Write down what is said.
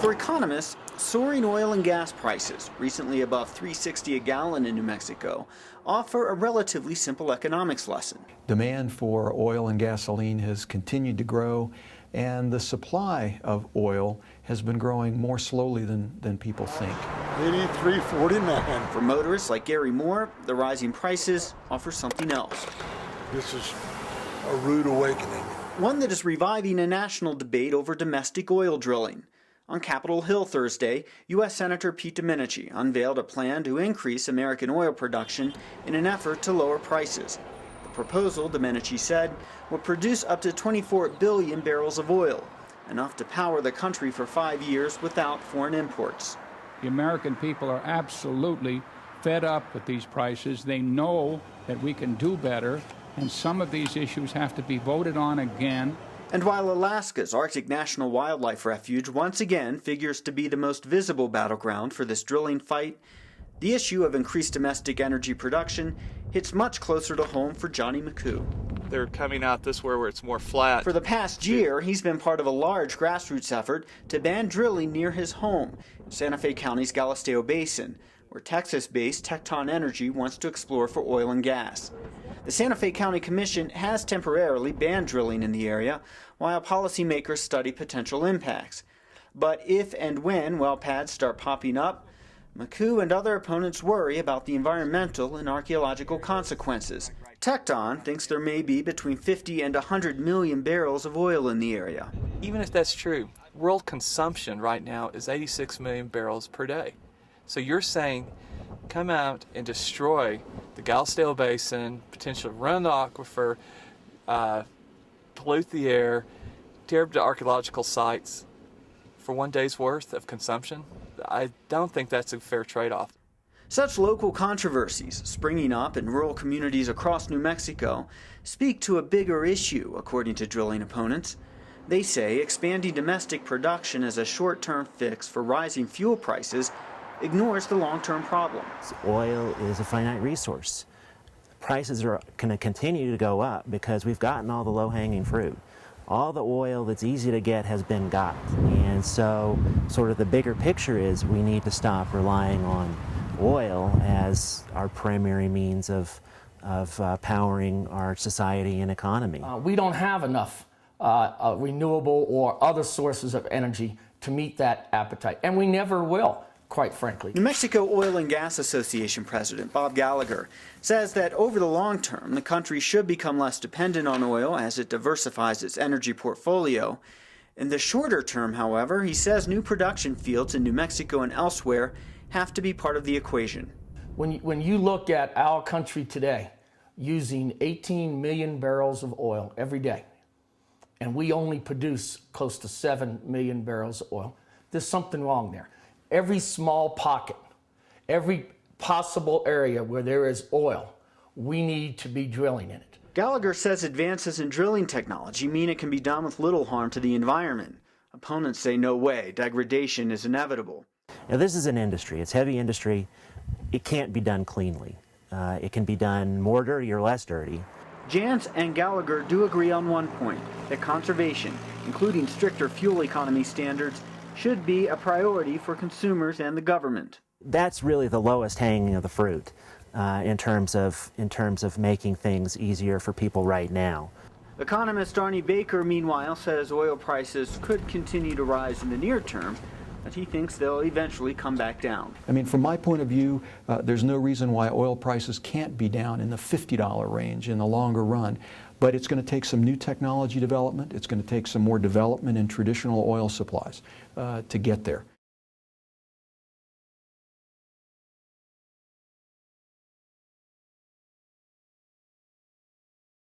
For economists, soaring oil and gas prices, recently above $3.60 a gallon in New Mexico, offer a relatively simple economics lesson. Demand for oil and gasoline has continued to grow, and the supply of oil has been growing more slowly than people think. 83.49. For motorists like Gary Moore, the rising prices offer something else. This is a rude awakening. One that is reviving a national debate over domestic oil drilling. On Capitol Hill Thursday, U.S. Senator Pete Domenici unveiled a plan to increase American oil production in an effort to lower prices. The proposal, Domenici said, would produce up to 24 billion barrels of oil, enough to power the country for 5 years without foreign imports. The American people are absolutely fed up with these prices. They know that we can do better, and some of these issues have to be voted on again. And while Alaska's Arctic National Wildlife Refuge once again figures to be the most visible battleground for this drilling fight, the issue of increased domestic energy production hits much closer to home for Johnny McCoo. They're coming out this way where it's more flat. For the past year, he's been part of a large grassroots effort to ban drilling near his home in Santa Fe County's Galisteo Basin, where Texas-based Tecton Energy wants to explore for oil and gas. The Santa Fe County Commission has temporarily banned drilling in the area while policymakers study potential impacts. But if and when well pads start popping up, McCoo and other opponents worry about the environmental and archaeological consequences. Tecton thinks there may be between 50 and 100 million barrels of oil in the area. Even if that's true, world consumption right now is 86 million barrels per day. So you're saying come out and destroy the Galisteo Basin, potentially run the aquifer, pollute the air, tear up the archaeological sites for 1 day's worth of consumption? I don't think that's a fair trade-off. Such local controversies springing up in rural communities across New Mexico speak to a bigger issue, according to drilling opponents. They say expanding domestic production as a short-term fix for rising fuel prices ignores the long-term problem. Oil is a finite resource. Prices are going to continue to go up because we've gotten all the low-hanging fruit. All the oil that's easy to get has been got. And so sort of the bigger picture is we need to stop relying on oil as our primary means of powering our society and economy. We don't have enough renewable or other sources of energy to meet that appetite, and we never will, quite frankly. New Mexico Oil and Gas Association President Bob Gallagher says that over the long term, the country should become less dependent on oil as it diversifies its energy portfolio. In the shorter term, however, he says new production fields in New Mexico and elsewhere have to be part of the equation. When you look at our country today, using 18 million barrels of oil every day, and we only produce close to 7 million barrels of oil, there's something wrong there. Every small pocket, every possible area where there is oil, we need to be drilling in it. Gallagher says advances in drilling technology mean it can be done with little harm to the environment. Opponents say no way, degradation is inevitable. Now, this is an industry. It's heavy industry. It can't be done cleanly. It can be done more dirty or less dirty. Jantz and Gallagher do agree on one point, that conservation, including stricter fuel economy standards, should be a priority for consumers and the government. That's really the lowest hanging of the fruit in terms of making things easier for people right now. Economist Arnie Baker, meanwhile, says oil prices could continue to rise in the near term, but he thinks they'll eventually come back down. I mean, from my point of view, there's no reason why oil prices can't be down in the $50 range in the longer run. But it's going to take some new technology development. It's going to take some more development in traditional oil supplies to get there.